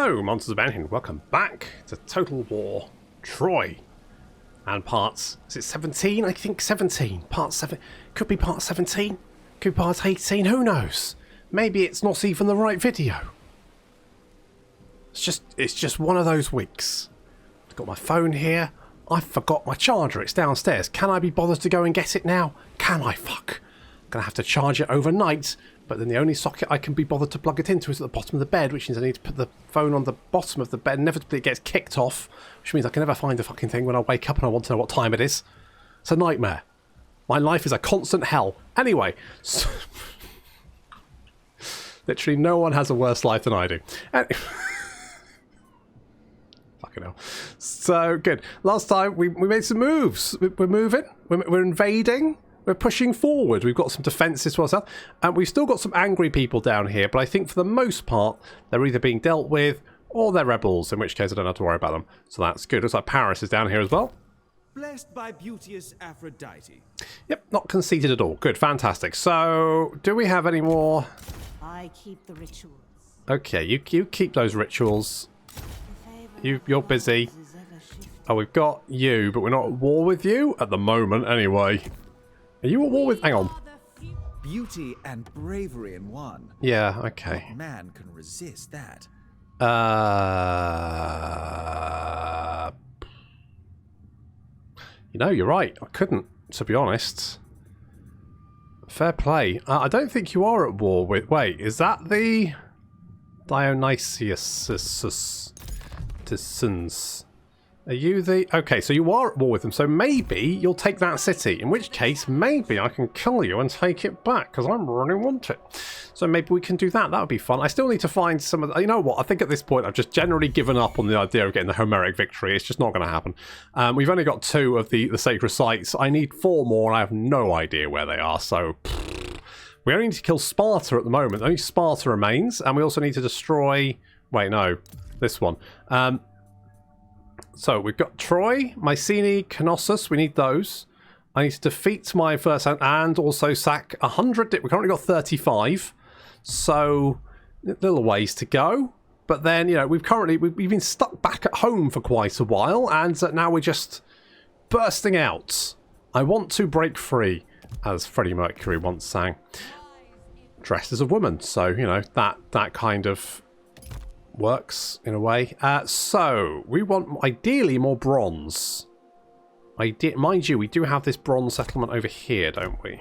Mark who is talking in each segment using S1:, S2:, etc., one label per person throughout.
S1: Hello, Monsters of Banyan. Welcome back to Total War Troy. And parts, is it 17? I think 17. Part 7. Could be part 17. Could be part 18. Who knows? Maybe it's not even the right video. It's just one of those weeks. I've got my phone here. I forgot my charger. It's downstairs. Can I be bothered to go and get it now? Can I? Fuck. I'm going to have to charge it overnight. But then the only socket I can be bothered to plug it into is at the bottom of the bed, which means I need to put the phone on the bottom of the bed. Inevitably it gets kicked off, which means I can never find the fucking thing when I wake up and I want to know what time it is. It's a nightmare. My life is a constant hell. Anyway, so literally no one has a worse life than I do. Fucking hell. So, good. Last time we made some moves. We're moving. We're invading. We're pushing forward. We've got some defences to ourselves. And we've still got some angry people down here. But I think for the most part, they're either being dealt with or they're rebels. In which case, I don't have to worry about them. So that's good. Looks like Paris is down here as well.
S2: Blessed by beauteous Aphrodite.
S1: Yep, not conceited at all. Good, fantastic. So, do we have any more?
S3: I keep the rituals.
S1: Okay, you keep those rituals. You're busy. Oh, we've got you, but we're not at war with you at the moment anyway. Are you at war with... Hang on.
S2: Beauty and bravery in one.
S1: Yeah, okay.
S2: What man can resist that?
S1: You know, you're right. I couldn't, to be honest. Fair play. I don't think you are at war with... Wait, is that the... Dionysius? Are you the... Okay, so you are at war with them, so maybe you'll take that city, in which case maybe I can kill you and take it back, because I really want it. So maybe we can do that. That would be fun. I still need to find some of the... You know what? I think at this point I've just generally given up on the idea of getting the Homeric victory. It's just not going to happen. We've only got 2 of the sacred sites. I need 4 more, and I have no idea where they are, so... We only need to kill Sparta at the moment. Only Sparta remains, and we also need to destroy... Wait, no. This one. So we've got Troy, Mycenae, Knossos. We need those. I need to defeat my first and also sack 100. We've currently got 35. So little ways to go. But then, you know, we've been stuck back at home for quite a while, and now we're just bursting out. I want to break free, as Freddie Mercury once sang. Dressed as a woman. So, you know, that kind of works in a way. So we want ideally more bronze. Mind you, we do have this bronze settlement over here, don't we?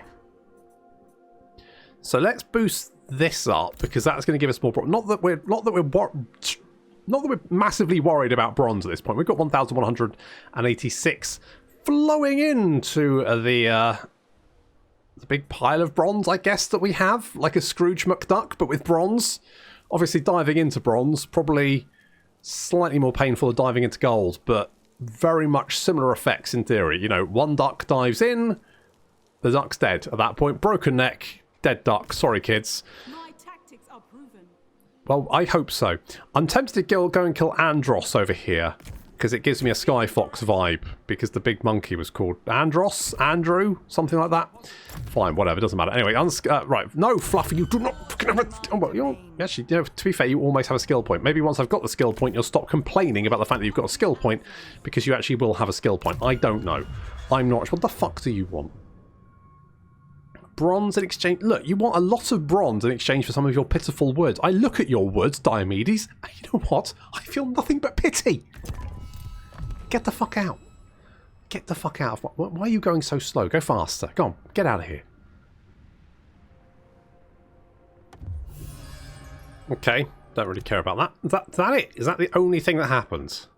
S1: So let's boost this up, because that's going to give us more bronze. Not that we're massively worried about bronze at this point. We've got 1,186 flowing into the big pile of bronze, I guess, that we have, like a Scrooge McDuck, but with bronze. Obviously, diving into bronze, probably slightly more painful than diving into gold, but very much similar effects in theory. You know, one duck dives in, the duck's dead at that point. Broken neck, dead duck. Sorry, kids.
S3: My tactics are proven.
S1: Well, I hope so. I'm tempted to go and kill Andros over here, because it gives me a Sky Fox vibe, because the big monkey was called Andros, Andrew, something like that. Fine, whatever, doesn't matter. Anyway, right, no, Fluffy, you do not fucking have a... Oh, well, actually, you know, to be fair, you almost have a skill point. Maybe once I've got the skill point, you'll stop complaining about the fact that you've got a skill point, because you actually will have a skill point. I don't know. I'm not... What the fuck do you want? Bronze in exchange... Look, you want a lot of bronze in exchange for some of your pitiful wood. I look at your wood, Diomedes, and you know what? I feel nothing but pity. Get the fuck out. Get the fuck out. Why are you going so slow? Go faster. Go on. Get out of here. Okay. Don't really care about that. Is that it? Is that the only thing that happens?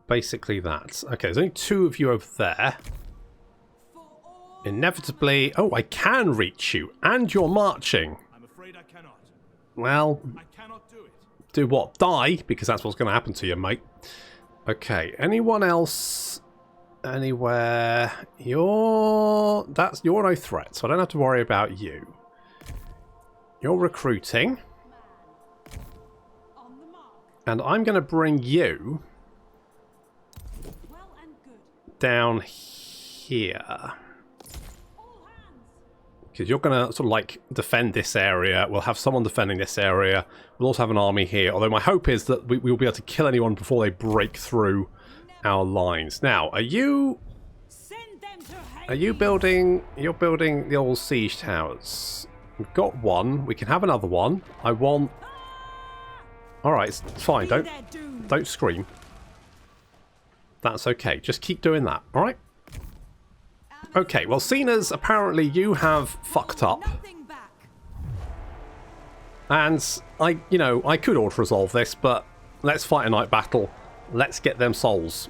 S1: Basically that. Okay, there's only 2 of you over there. Inevitably... Oh, I can reach you. And you're marching.
S2: I'm afraid I cannot.
S1: Well...
S2: I cannot do it.
S1: Do what? Die? Because that's what's going to happen to you, mate. Okay, anyone else anywhere? You're no threat, so I don't have to worry about you. You're recruiting. And I'm going to bring you down here. because you're going to sort of like defend this area. We'll have someone defending this area. We'll also have an army here. Although my hope is that we'll be able to kill anyone before they break through our lines. Now, are you building? You're building the old siege towers. We've got one. We can have another one. I want. All right, it's fine. Don't scream. That's okay. Just keep doing that. All right. Okay, well, Cena's, apparently you have fucked up. And I could auto-resolve this, but let's fight a night battle. Let's get them souls.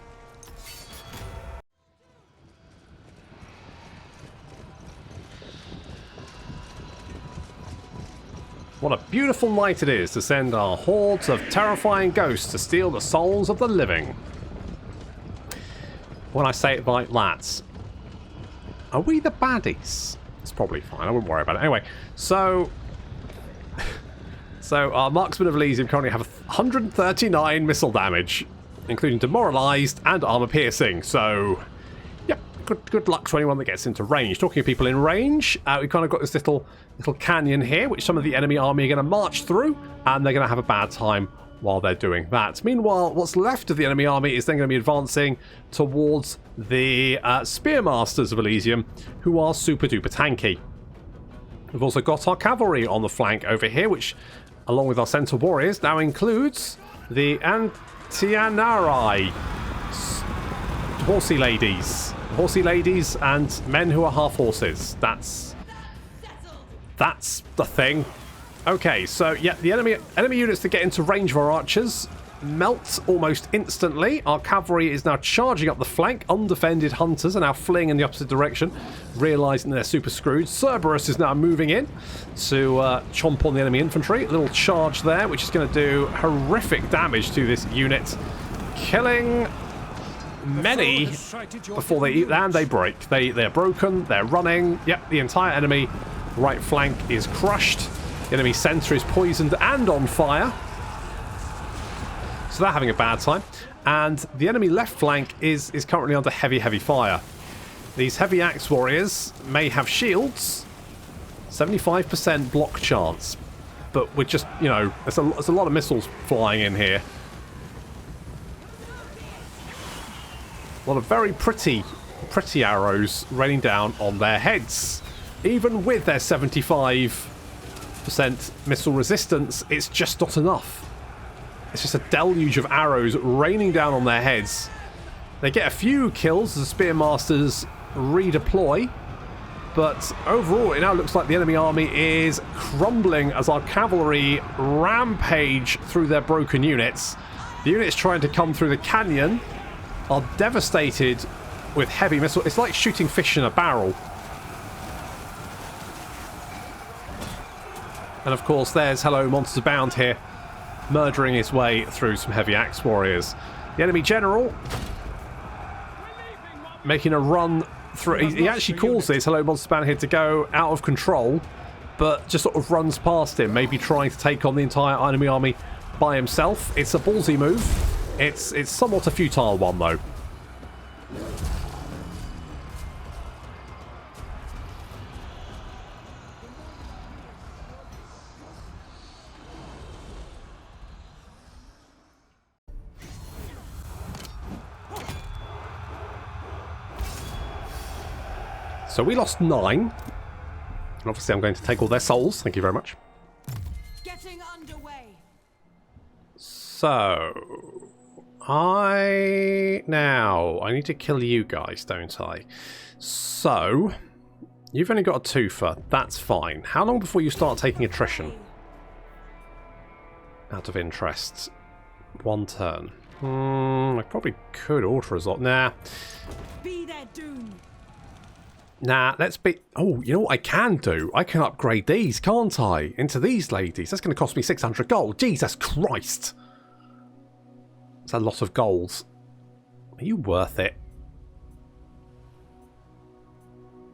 S1: What a beautiful night it is to send our hordes of terrifying ghosts to steal the souls of the living. When I say it like that. Are we the baddies? It's probably fine. I wouldn't worry about it. Anyway, so our Marksmen of Elysium currently have 139 missile damage, including demoralized and armor piercing. So, yep, good luck to anyone that gets into range. Talking of people in range, we've kind of got this little canyon here, which some of the enemy army are going to march through, and they're going to have a bad time while they're doing that. Meanwhile, what's left of the enemy army is then going to be advancing towards the Spearmasters of Elysium, who are super duper tanky. We've also got our cavalry on the flank over here, which, along with our center warriors, now includes the Antianarai horsey ladies and men who are half horses. That's the thing. Okay, so yeah, the enemy units that get into range of our archers melt almost instantly. Our cavalry is now charging up the flank. Undefended hunters are now fleeing in the opposite direction, realizing they're super screwed. Cerberus is now moving in to chomp on the enemy infantry. A little charge there, which is going to do horrific damage to this unit, killing many before they eat and they break. They're broken. They're running. Yep, the entire enemy right flank is crushed. The enemy centre is poisoned and on fire. So they're having a bad time. And the enemy left flank is currently under heavy fire. These heavy axe warriors may have shields. 75% block chance. But we're just, there's a lot of missiles flying in here. A lot of very pretty arrows raining down on their heads. Even with their 75% missile resistance, it's just not enough. It's just a deluge of arrows raining down on their heads. They get a few kills as the Spearmasters redeploy, but overall it now looks like the enemy army is crumbling as our cavalry rampage through their broken units. The units trying to come through the canyon are devastated with heavy missiles. It's like shooting fish in a barrel. And of course, there's Hello Monsters Abound here, murdering his way through some heavy axe warriors. The enemy general making a run through. He actually calls this Hello Monsters Abound here to go out of control, but just sort of runs past him, maybe trying to take on the entire enemy army by himself. It's a ballsy move. It's somewhat a futile one, though. So we lost 9. And obviously I'm going to take all their souls. Thank you very much.
S3: Getting underway.
S1: So I need to kill you guys, don't I? So you've only got a twofer. That's fine. How long before you start taking attrition? Out of interest. 1 turn. I probably could auto-resolve. Nah.
S3: Be their doom.
S1: Nah, let's be... Oh, you know what I can do? I can upgrade these, can't I? Into these ladies. That's going to cost me 600 gold. Jesus Christ. That's a lot of gold. Are you worth it?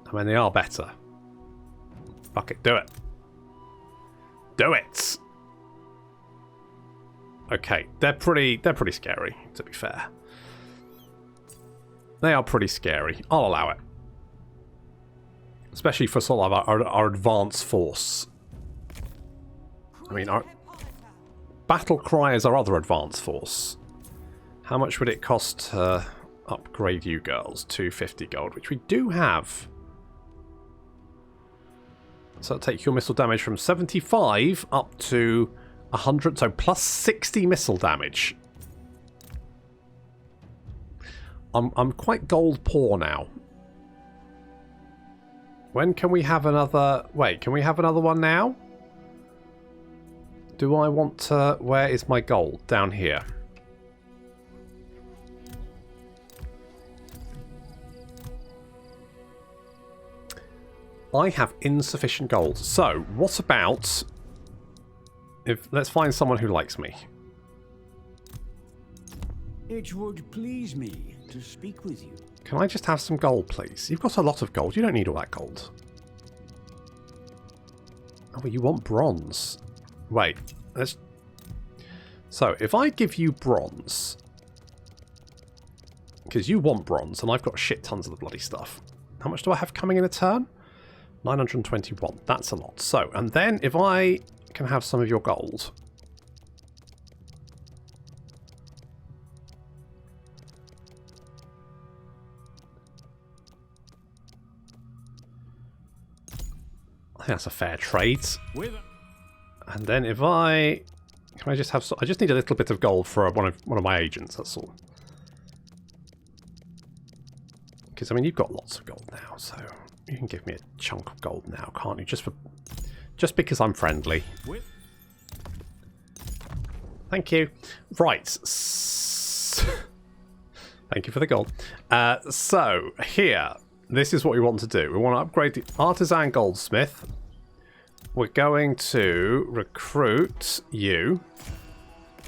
S1: I mean, they are better. Fuck it, do it. Do it! Okay, they're pretty scary, to be fair. They are pretty scary. I'll allow it. Especially for sort of our advanced force. I mean, our battle cry is our other advanced force. How much would it cost to upgrade you girls? 250 gold, which we do have. So it'll take your missile damage from 75 up to 100, so plus 60 missile damage. I'm quite gold poor now. When can we have another... Wait, can we have another one now? Do I want to... Where is my gold? Down here. I have insufficient gold. So, what about... Let's find someone who likes me.
S4: It would please me to speak with you.
S1: Can I just have some gold, please? You've got a lot of gold. You don't need all that gold. Oh, you want bronze. Wait. Let's... So, if I give you bronze... Because you want bronze, and I've got shit tons of the bloody stuff. How much do I have coming in a turn? 921. That's a lot. So, and then if I can have some of your gold... That's a fair trade. And then if I... Can I just have... I just need a little bit of gold for one of my agents, that's all. Because, I mean, you've got lots of gold now, so... You can give me a chunk of gold now, can't you? Just because I'm friendly. Thank you. Right. Thank you for the gold. So, here... This is what we want to do. We want to upgrade the Artisan Goldsmith. We're going to recruit you.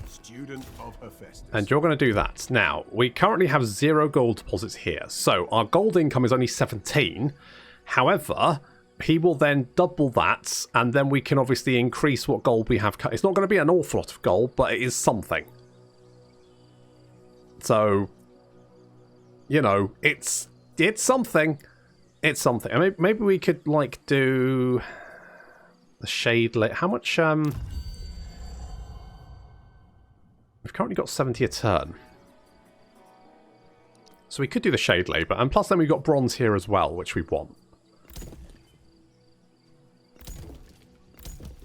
S5: Student of Hephaestus.
S1: And you're going to do that. Now, we currently have 0 gold deposits here. So our gold income is only 17. However, he will then double that. And then we can obviously increase what gold we have. It's not going to be an awful lot of gold, but it is something. So, you know, it's something. It's something. I mean, maybe we could, like, do the shade... How much, We've currently got 70 a turn. So we could do the shade labor. And plus then we've got bronze here as well, which we want.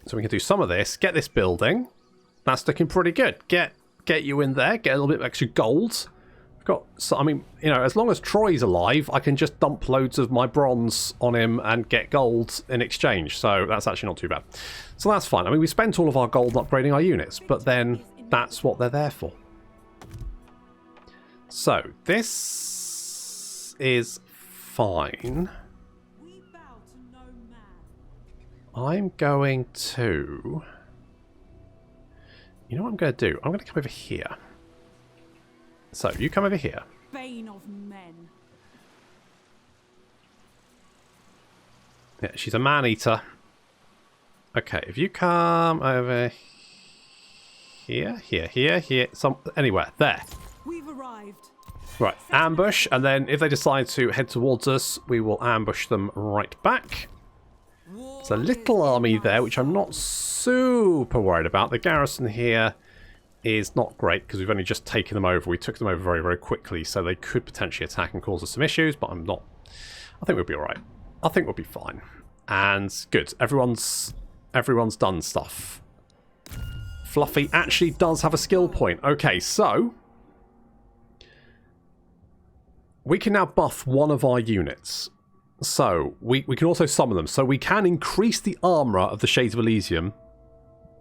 S1: So we can do some of this. Get this building. That's looking pretty good. Get you in there. Get a little bit of extra gold. So, I mean, you know, as long as Troy's alive, I can just dump loads of my bronze on him and get gold in exchange. So that's actually not too bad. So that's fine. I mean, we spent all of our gold upgrading our units, but then that's what they're there for. So this is fine. I'm going to... You know what I'm going to do? I'm going to come over here. So, you come over here.
S3: Bane of men.
S1: Yeah, she's a man-eater. Okay, if you come over here, anywhere. There.
S3: We've arrived.
S1: Right, ambush, and then if they decide to head towards us, we will ambush them right back. There's a little army there, which I'm not super worried about. The garrison here is not great because we've only just taken them over. We took them over very, very quickly, so they could potentially attack and cause us some issues, but I'm not... I think we'll be alright. I think we'll be fine. And good. Everyone's done stuff. Fluffy actually does have a skill point. Okay, so... we can now buff one of our units. So, we can also summon them. So we can increase the armour of the Shades of Elysium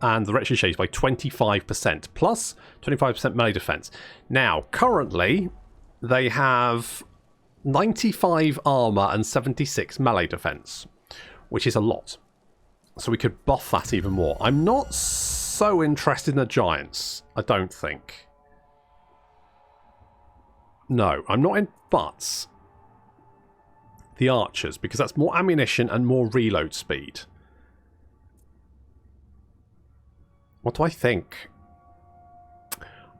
S1: and the Wretched Shades by 25%, plus 25% melee defense. Now, currently, they have 95 armor and 76 melee defense, which is a lot. So we could buff that even more. I'm not so interested in the giants, I don't think. No, I'm not in, but the archers, because that's more ammunition and more reload speed. What do I think?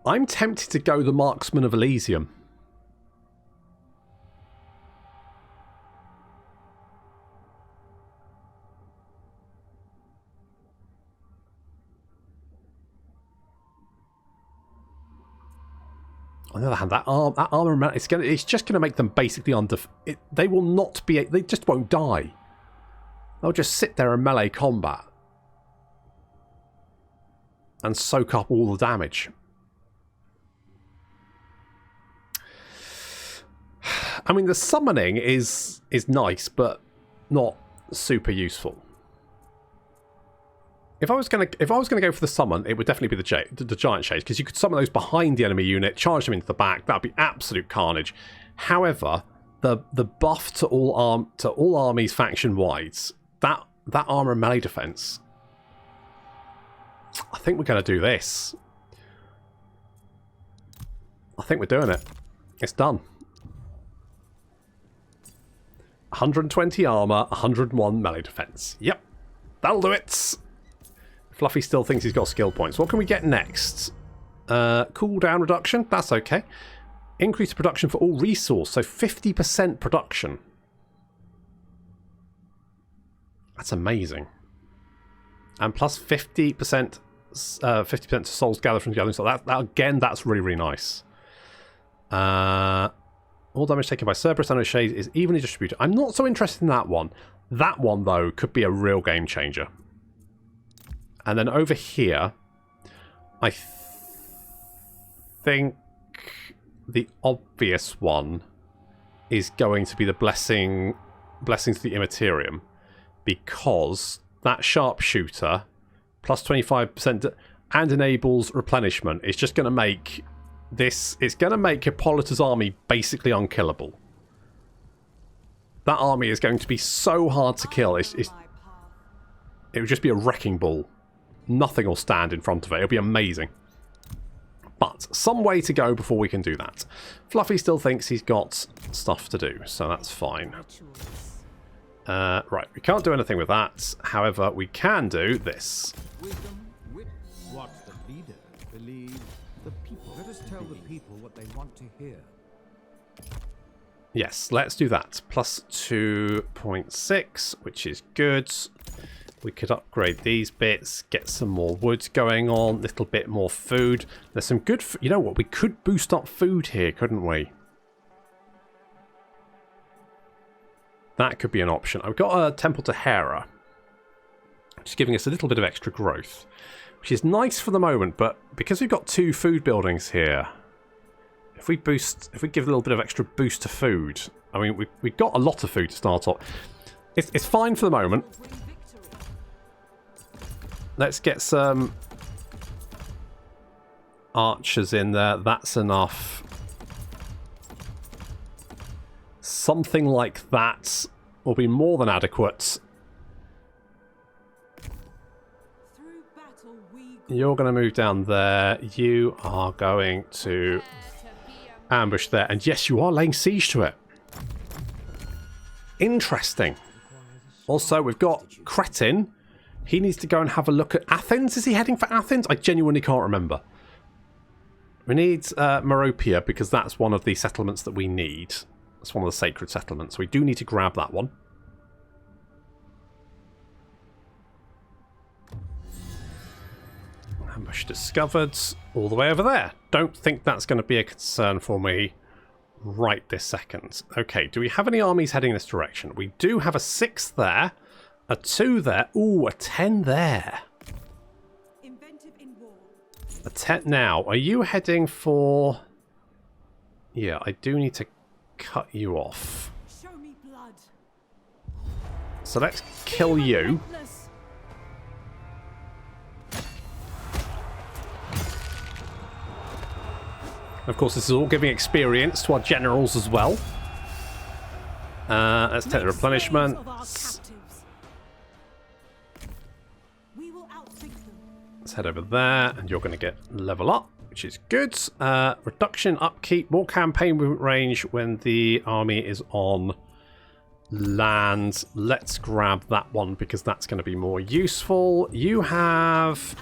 S1: I'm tempted to go the Marksman of Elysium. On the other hand, that armor, it's just going to make them basically they will not be, they just won't die. They'll just sit there in melee combat and soak up all the damage. I mean, the summoning is nice, but not super useful. If I was gonna go for the summon, it would definitely be the giant shades, because you could summon those behind the enemy unit, charge them into the back. That'd be absolute carnage. However, the buff to all armies faction wides, that armor and melee defense. I think we're going to do this. I think we're doing it. It's done. 120 armor, 101 melee defense. Yep, that'll do it. Fluffy still thinks he's got skill points. What can we get next? Cooldown reduction. That's okay. Increase production for all resource. So 50% production. That's amazing. And plus 50%, 50% to souls gathered from the gathering. So that again, that's really, really nice. All damage taken by Cerberus and Shades is evenly distributed. I'm not so interested in that one. That one, though, could be a real game changer. And then over here, I think the obvious one is going to be the blessing to the Immaterium, because that sharpshooter plus 25% and enables replenishment is just going to make this. It's going to make Hippolyta's army basically unkillable. That army is going to be so hard to kill. It would just be a wrecking ball. Nothing will stand in front of it. It'll be amazing. But some way to go before we can do that. Fluffy still thinks he's got stuff to do, so that's fine. Right, we can't do anything with that. However, we can do this.
S2: Wisdom, wit, what the leader believes the people. Let us tell the people what they want to hear.
S1: Yes, let's do that. Plus 2.6, which is good. We could upgrade these bits, get some more wood going on, a little bit more food. There's some good... You know what? We could boost up food here, couldn't we? That could be an option. I've got a Temple to Hera, which is giving us a little bit of extra growth, which is nice for the moment, but because we've got 2 food buildings here, if we give a little bit of extra boost to food, I mean, we've got a lot of food to start off. It's fine for the moment. Let's get some archers in there. That's enough. Something like that will be more than adequate. You're going to move down there. You are going to ambush there. And yes, you are laying siege to it. Interesting. Also, we've got Cretin. He needs to go and have a look at Athens. Is he heading for Athens? I genuinely can't remember. We need Meropia, because that's one of the settlements that we need. That's one of the sacred settlements. So we do need to grab that one. Ambush discovered. All the way over there. Don't think that's going to be a concern for me right this second. Okay, do we have any armies heading this direction? We do have a 6 there. A 2 there. Ooh, a 10 there.
S3: Inventive in war.
S1: A 10 now. Are you heading for... Yeah, I do need to cut you off.
S3: Show me blood.
S1: So let's kill you. Of course, this is all giving experience to our generals as well. Let's take the replenishment. Let's head over there, and you're going to get level up, which is good. Reduction, upkeep, more campaign movement range when the army is on land. Let's grab that one because that's going to be more useful. You have...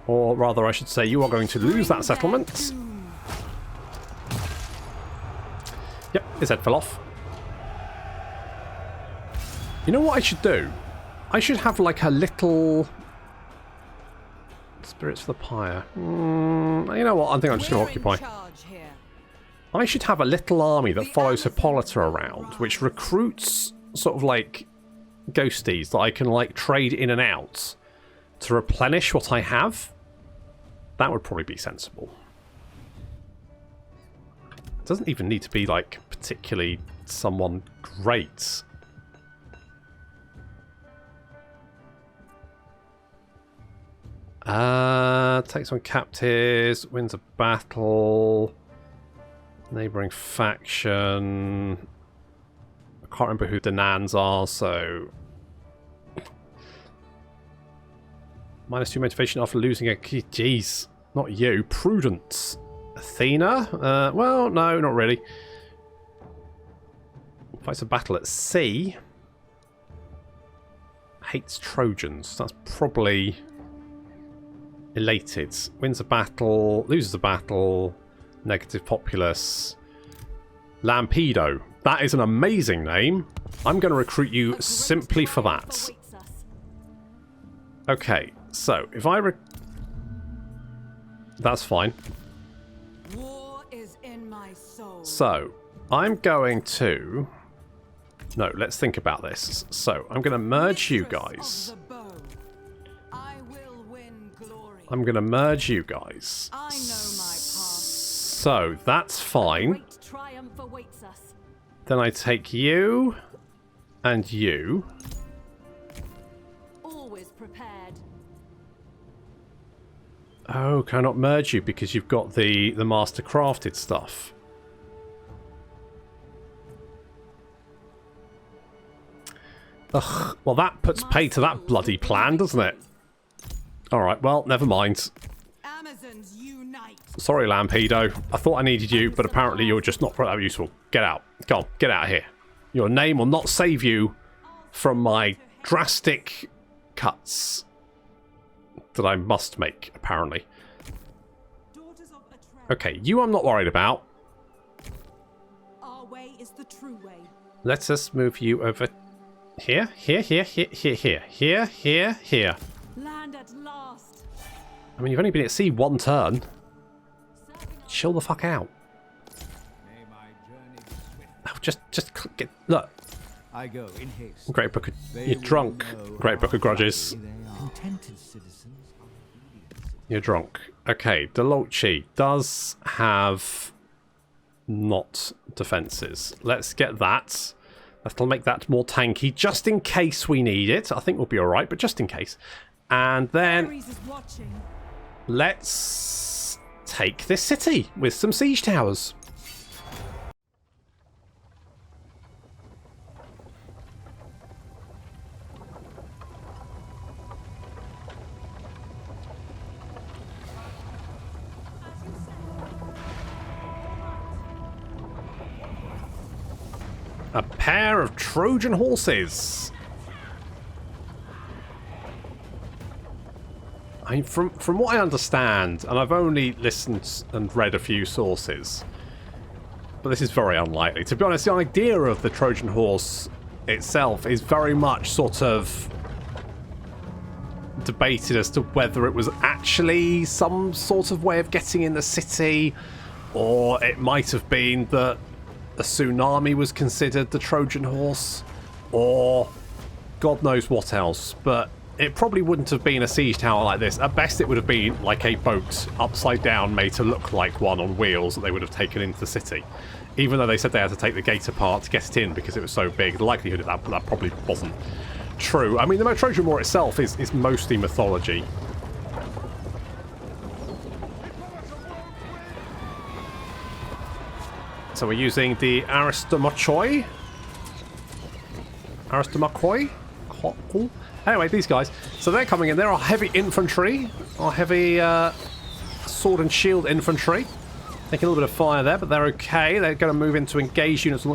S1: Or rather, I should say, you are going to lose that settlement. Yep, his head fell off. You know what I should do? I should have like a little Spirits for the pyre. You know what? I think I'm just going to occupy. I should have a little army that follows Hippolyta around, which recruits sort of like ghosties that I can like trade in and out to replenish what I have. That would probably be sensible. It doesn't even need to be like particularly someone great. Takes on captives, wins a battle, neighbouring faction. I can't remember who the Nans are, so -2 motivation after losing a key. Jeez, not you. Prudence. Athena? Well, no, not really. Fights a battle at sea. Hates Trojans. That's probably elated. Wins a battle, loses a battle. Negative populace. Lampedo. That is an amazing name. I'm going to recruit you simply for that. Okay, so if I that's fine.
S3: War is in my soul.
S1: So, I'm going to... No, let's think about this. So, I'm going to merge you guys. I'm going to merge you guys.
S3: I know my path.
S1: So, that's fine. Then I take you and you.
S3: Always prepared.
S1: Oh, can I not merge you because you've got the master crafted stuff? Ugh, well that puts pay to that bloody plan, doesn't it? Alright, well, never mind.
S3: Amazons unite.
S1: Sorry, Lampedo. I thought I needed you, but apparently you're just not that useful. Get out. Go on, get out of here. Your name will not save you from my drastic cuts that I must make, apparently. Okay, you I'm not worried about.
S3: Our way is the true way.
S1: Let's just move you over here, here, here, here, here, here, here, here, here.
S3: Land at last.
S1: I mean, you've only been at sea one turn. Chill the fuck out. Oh, just get look.
S2: I go in haste.
S1: Great book. You're drunk. Great book of grudges. You're drunk. Okay, Delochi does have not defenses. Let's get that. That'll make that more tanky, just in case we need it. I think we'll be alright, but just in case. And then let's take this city with some siege towers. A pair of Trojan horses. I mean, from what I understand, and I've only listened and read a few sources, but this is very unlikely. To be honest, the idea of the Trojan horse itself is very much sort of debated as to whether it was actually some sort of way of getting in the city, or it might have been that a tsunami was considered the Trojan horse, or God knows what else, but it probably wouldn't have been a siege tower like this. At best, it would have been like a boat upside down made to look like one on wheels that they would have taken into the city. Even though they said they had to take the gate apart to get it in because it was so big, the likelihood of that probably wasn't true. I mean, the Trojan War itself is mostly mythology. So we're using the Aristomachoi. Anyway, these guys. So they're coming in. They're our heavy infantry. Our heavy sword and shield infantry. Taking a little bit of fire there, but they're okay. They're going to move into engaged units.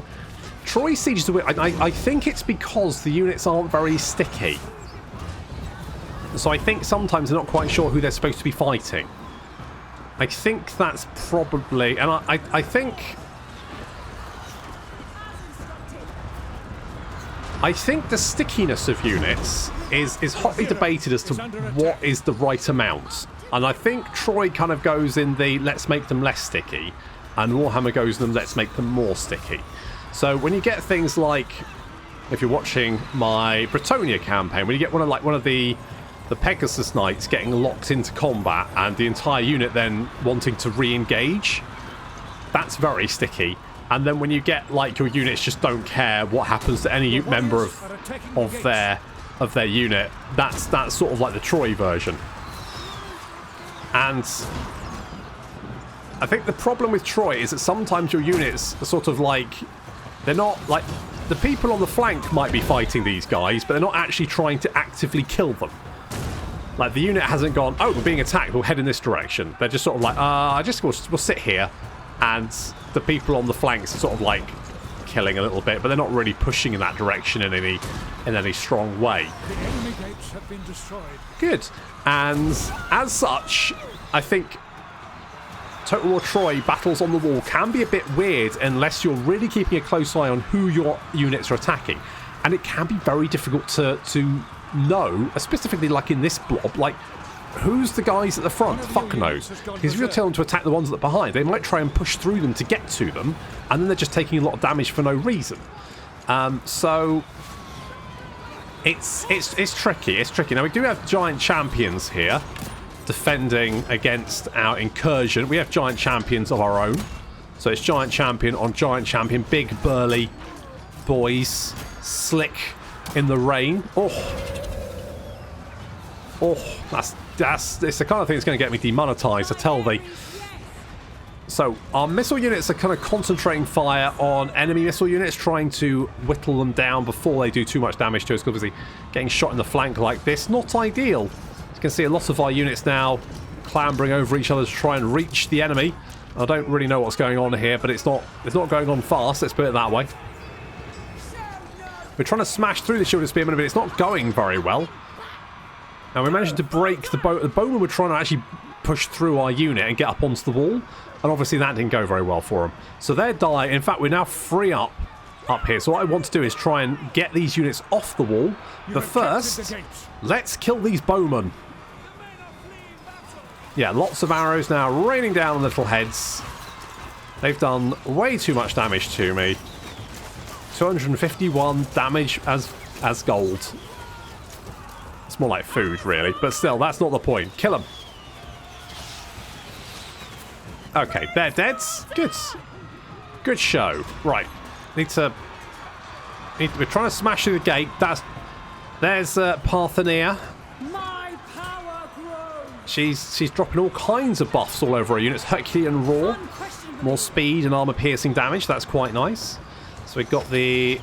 S1: Troy Siege is a bit... I think it's because the units aren't very sticky. So I think sometimes they're not quite sure who they're supposed to be fighting. I think that's probably... And I think... I think the stickiness of units is hotly debated as to what is the right amount. And I think Troy kind of goes in the let's make them less sticky, and Warhammer goes in the let's make them more sticky. So when you get things like, if you're watching my Bretonia campaign, when you get one of the Pegasus Knights getting locked into combat and the entire unit then wanting to re-engage, that's very sticky. And then when you get like your units just don't care what happens to any member of their unit, that's sort of like the Troy version. And I think the problem with Troy is that sometimes your units are sort of like, they're not like, the people on the flank might be fighting these guys, but they're not actually trying to actively kill them. Like, the unit hasn't gone, oh, we're being attacked, we'll head in this direction. They're just sort of like, we'll sit here. And the people on the flanks are sort of like killing a little bit, but they're not really pushing in that direction in any strong way.
S4: The enemy gates have been destroyed.
S1: Good. And as such, I think Total War Troy battles on the wall can be a bit weird unless you're really keeping a close eye on who your units are attacking. And it can be very difficult to know, specifically like in this blob, like who's the guys at the front? Fuck knows. Because if you're telling them to attack the ones that are behind, they might try and push through them to get to them, and then they're just taking a lot of damage for no reason. So it's tricky. It's tricky. Now we do have giant champions here defending against our incursion. We have giant champions of our own. So it's giant champion on giant champion, big burly boys, slick in the rain. It's the kind of thing that's going to get me demonetized, I tell thee. So our missile units are kind of concentrating fire on enemy missile units, trying to whittle them down before they do too much damage to us, because obviously getting shot in the flank like this, not ideal. You can see a lot of our units now clambering over each other to try and reach the enemy. I don't really know what's going on here, but it's not going on fast, let's put it that way. We're trying to smash through the shielded spearmen, but it's not going very well. Now, we managed to break the bowmen were trying to actually push through our unit and get up onto the wall, and obviously that didn't go very well for them. So they're dying. In fact, we're now free up here. So what I want to do is try and get these units off the wall. But first, let's kill these bowmen. Yeah, lots of arrows now raining down on little heads. They've done way too much damage to me. 251 damage as gold. It's more like food, really. But still, that's not the point. Kill them. Okay, they're dead. Good. Good show. Right. We're trying to smash through the gate. There's Parthenia.
S3: My power grows.
S1: She's dropping all kinds of buffs all over her units. Herculean Roar. More speed and armor-piercing damage. That's quite nice. So we've got the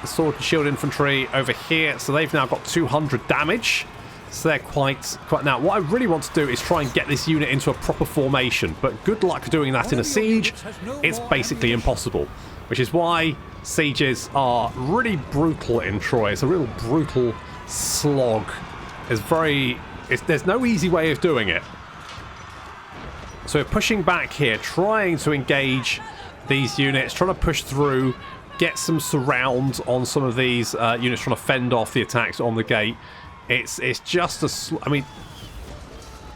S1: sword and shield infantry over here, so they've now got 200 damage, so they're quite now what I really want to do is try and get this unit into a proper formation, but good luck doing that in a siege. It's basically impossible, which is why sieges are really brutal in Troy. It's a real brutal slog. There's no easy way of doing it. So we're pushing back here, trying to engage these units, trying to push through, get some surround on some of these units, trying to fend off the attacks on the gate. It's just I mean,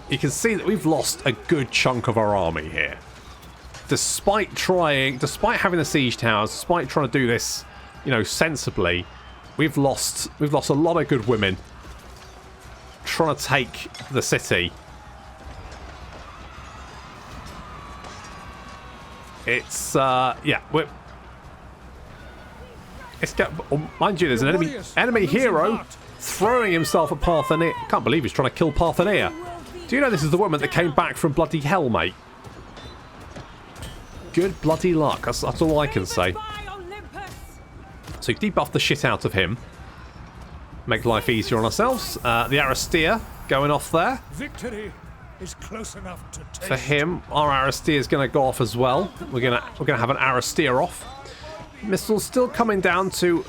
S1: you can see that we've lost a good chunk of our army here. Despite having the siege towers, despite trying to do this, sensibly, we've lost a lot of good women trying to take the city. It's mind you, there's an enemy hero throwing himself at Parthenia. Can't believe he's trying to kill Parthenia. Do you know this is the woman that came back from bloody hell, mate? Good bloody luck. That's all I can say. So debuff the shit out of him. Make life easier on ourselves. The Aristea going off there.
S4: Victory is close enough to taste.
S1: For him, our Aristea is going to go off as well. We're gonna have an Aristea off. Missiles still coming down to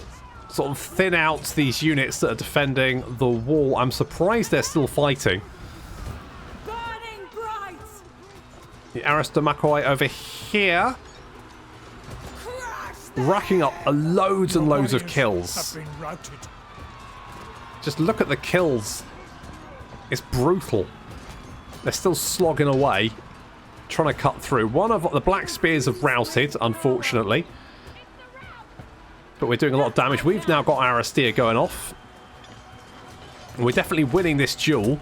S1: sort of thin out these units that are defending the wall. I'm surprised they're still fighting.
S3: Burning bright.
S1: The Aristomachoi over here, racking up loads and loads of kills. Just look at the kills. It's brutal. They're still slogging away, trying to cut through. One of the Black Spears have routed, unfortunately. But we're doing a lot of damage. We've now got our Aristea going off. And we're definitely winning this duel.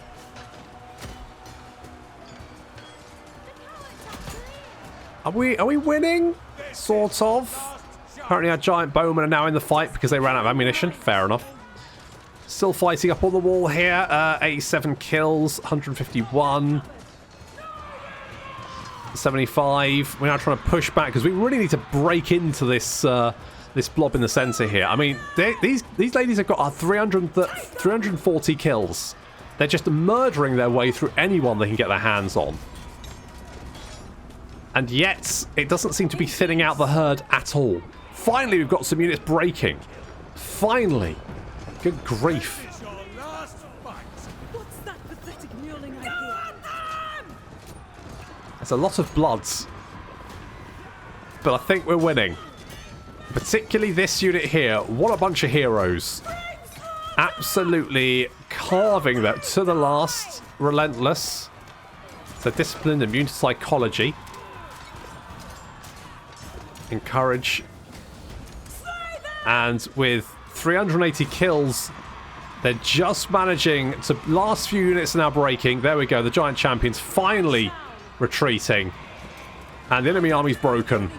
S1: Are we winning? Sort of. Apparently our giant bowmen are now in the fight because they ran out of ammunition. Fair enough. Still fighting up on the wall here. 87 kills, 151. 75. We're now trying to push back because we really need to break into this this blob in the center here. I mean, these ladies have got 340 kills. They're just murdering their way through anyone they can get their hands on. And yet, it doesn't seem to be thinning out the herd at all. Finally, we've got some units breaking. Finally. Good grief.
S3: What's that pathetic mewling I hear?
S1: There's a lot of bloods. But I think we're winning. Particularly this unit here. What a bunch of heroes. Absolutely carving that to the last. Relentless. So disciplined, immune to psychology. Encourage. And with 380 kills, they're just managing to... Last few units are now breaking. There we go. The giant champions finally retreating. And the enemy army's broken.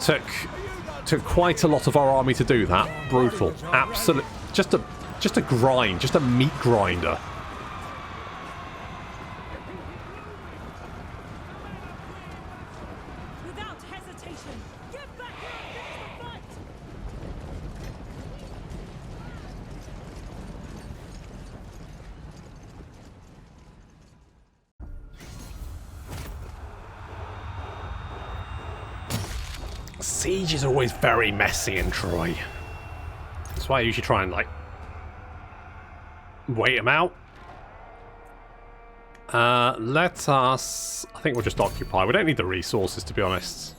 S1: Took quite a lot of our army to do that. Brutal. Absolute. Just a grind. Just a meat grinder.
S3: Without hesitation, get back here and finish the fight!
S1: Siege is always very messy in Troy. That's why I usually try and, like, wait them out. Let us... I think we'll just occupy. We don't need the resources, to be honest.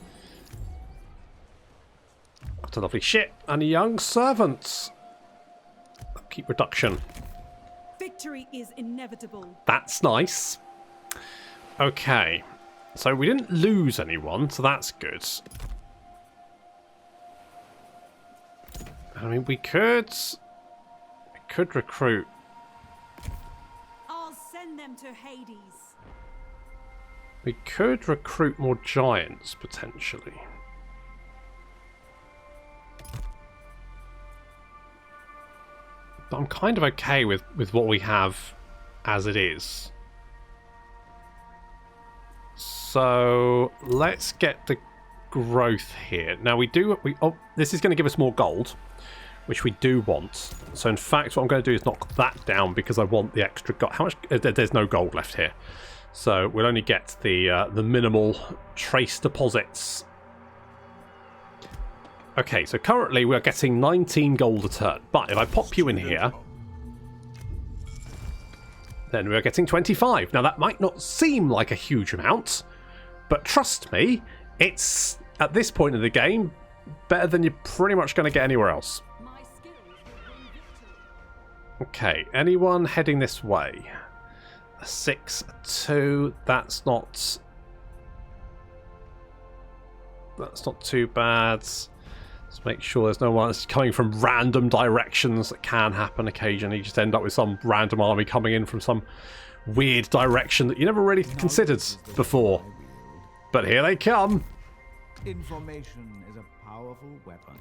S1: Got a lovely ship and a young servant. Keep reduction.
S3: Victory is inevitable.
S1: That's nice. Okay. So we didn't lose anyone, so that's good. I mean, we could recruit.
S3: I'll send them to Hades.
S1: We could recruit more giants, potentially. But I'm kind of okay with what we have as it is. So let's get the growth here. Now oh, this is going to give us more gold, which we do want. So in fact, what I'm going to do is knock that down because I want the extra gold. How much? There's no gold left here, so we'll only get the minimal trace deposits. Okay, so currently we're getting 19 gold a turn, but if I pop you in here, then we're getting 25. Now that might not seem like a huge amount, but trust me, it's, at this point in the game, better than you're pretty much going to get anywhere else.
S3: My skills will bring victory.
S1: Okay, anyone heading this way? A 6, a 2, that's not too bad. Let's make sure there's no one that's coming from random directions. That can happen occasionally. You just end up with some random army coming in from some weird direction that you never really considered before. But here they come.
S2: Information is a powerful weapon.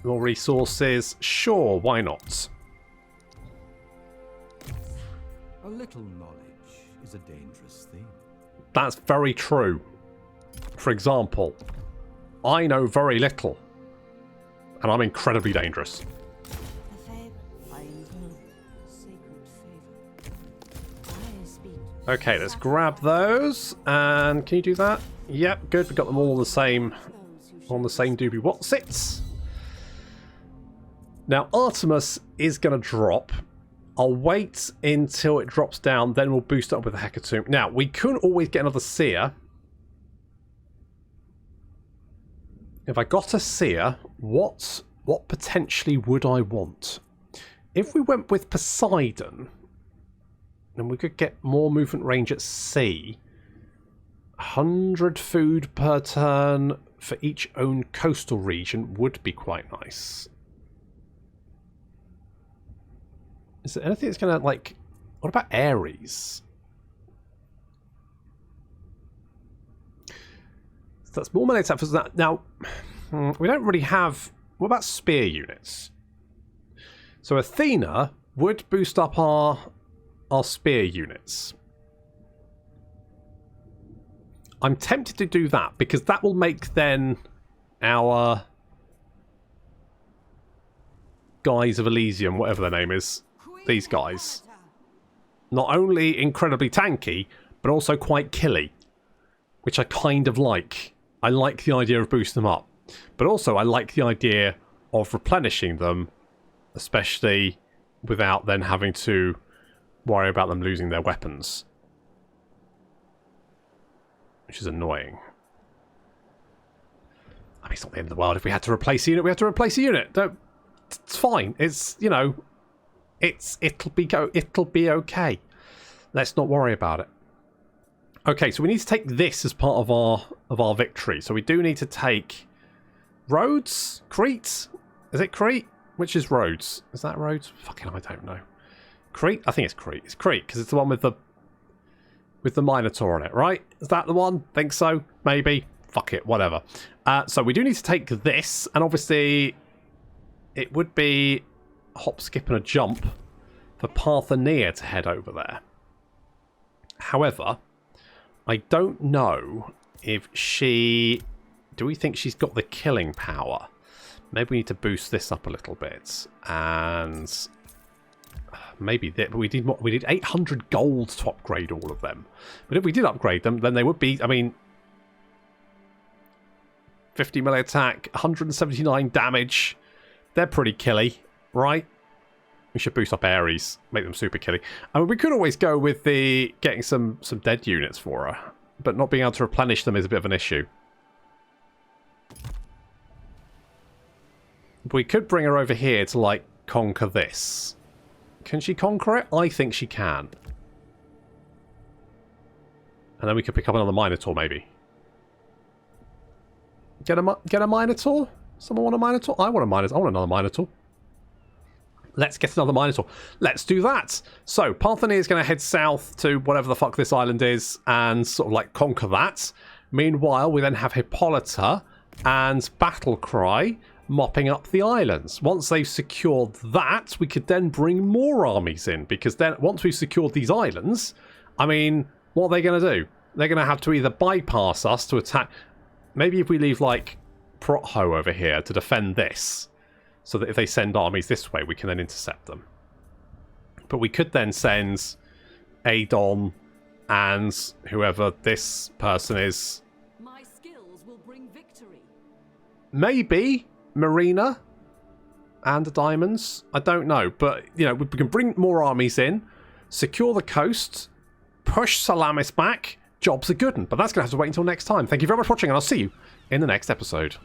S1: More resources. Sure, why not?
S2: A little knowledge is a dangerous thing.
S1: That's very true. For example, I know very little. And I'm incredibly dangerous. Okay, let's grab those. And can you do that? Yep, good. We've got them all on the same doobie whatsits. Now, Artemis is going to drop. I'll wait until it drops down, then we'll boost it up with a Hecatomb. Now, we could always get another Seer. If I got a Seer, what potentially would I want? If we went with Poseidon, And we could get more movement range at sea. 100 food per turn for each own coastal region would be quite nice. Is there anything that's going to, like... What about Ares? So that's more melee attack for that. Now, we don't really have... What about spear units? So Athena would boost up our spear units. I'm tempted to do that because that will make then our guys of Elysium, whatever their name is, these guys, not only incredibly tanky, but also quite killy, which I kind of like. I like the idea of boosting them up, but also I like the idea of replenishing them, especially without then having to worry about them losing their weapons. Which is annoying. I mean, it's not the end of the world. If we had to replace a unit, we have to replace a unit. It's fine. It's, you know, it'll be okay. Let's not worry about it. Okay, so we need to take this as part of our victory. So we do need to take Rhodes, Crete. Is it Crete? Which is Rhodes? Is that Rhodes? Fucking, I don't know. Crete? I think it's Crete. It's Crete because it's the one with the Minotaur on it, right? Is that the one? Think so? Maybe. Fuck it, whatever. So we do need to take this, and obviously it would be a hop, skip, and a jump for Parthenia to head over there. However, I don't know if she... Do we think she's got the killing power? Maybe we need to boost this up a little bit, and... Maybe that, but we did 800 gold to upgrade all of them. But if we did upgrade them, then they would be, I mean, 50 melee attack, 179 damage. They're pretty killy, right? We should boost up Ares, make them super killy. I mean, we could always go with the getting some dead units for her, but not being able to replenish them is a bit of an issue. We could bring her over here to, like, conquer this. Can she conquer it? I think she can. And then we could pick up another Minotaur, maybe. Get a Minotaur? Someone want a Minotaur? I want a Minotaur. I want another Minotaur. Let's get another Minotaur. Let's do that. So, Parthenia is going to head south to whatever the fuck this island is and sort of like conquer that. Meanwhile, we then have Hippolyta and Battlecry mopping up the islands. Once they've secured that, we could then bring more armies in, because then once we've secured these islands, I mean, what are they going to do? They're going to have to either bypass us to attack. Maybe if we leave, like, Protho over here to defend this, so that if they send armies this way, we can then intercept them. But we could then send Adon and whoever this person is.
S3: My skills will bring victory.
S1: Maybe Marina and the diamonds. I don't know. But, you know, we can bring more armies in, secure the coast, push Salamis back. Job's a good one. But that's going to have to wait until next time. Thank you very much for watching, and I'll see you in the next episode.